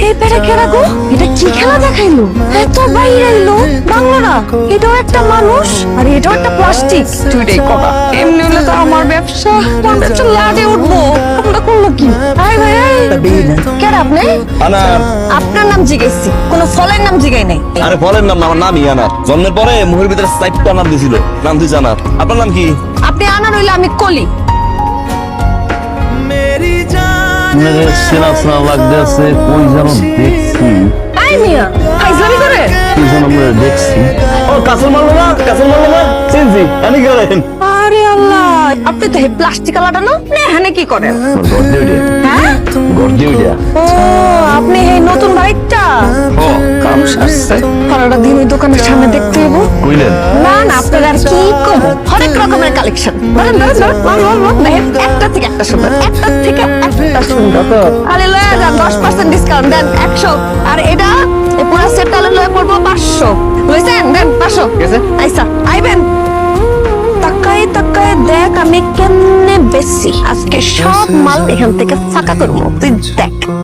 এই পেড়ে খেলা গো, এটা কি খেলা দেখাইলো? এত বাইরে আইলো বাংলারা, এটাও একটা মানুষ আর এটাও একটা প্লাস্টিক। দুইটাই করা, এমনি হলে তো আমার ব্যবসা লাটে উঠবো। আমরা করলো কি? ভাই ভাই কেন আপনি? আপনার নাম জিজ্ঞেসছি, কোনো ফলের নাম জিজ্ঞাই নাই। আরে ফলের নাম না, আমার নামই আনার। জন্মের পরে মুখের ভিতরে চারটা নাম দিছিল, নাম তুই জানার। আপনার নাম কি? আপনি আনার হইলে আমি কলি। চেনা চেনা লাগতেছে, কই যেন দেখছি। আই মিয়া ফাইজলামি করে। কি যেন আমরা দেখছি। ও কাসল মারলো না, কাসল মারলো না, চিনছি। আমি গেলেন। আরে আল্লাহ, আপনি তো এই প্লাস্টিক আলাটা না? এখানে কি করেন? গর্দে উঠে। হ্যাঁ? গর্দে উঠে। ও আপনি এই নতুন বাইকটা? ও কাম সারছে। সারাটা দিন ওই দোকানের সামনে দেখতে হইব। কইলেন? না না, আপনার আর কি করবো? হরেক রকমের কালেকশন। ধরেন ধরেন ধরেন, দেখেন একটা থেকে একটা সুন্দর, একটা থেকে একটা সুন্দর। আরে লয়ে যান, 10% ডিসকাউন্ট দেন, 100। আর এটা এই পুরো সেটটা লয়ে পড়বো 500। লইছেন? দেন 500। আইসা আইবেন। তাকায় তাকায় দেখ আমি কেমনে বেশি আজকে সব মাল এখান থেকে ফাঁকা করবো, তুই দেখ।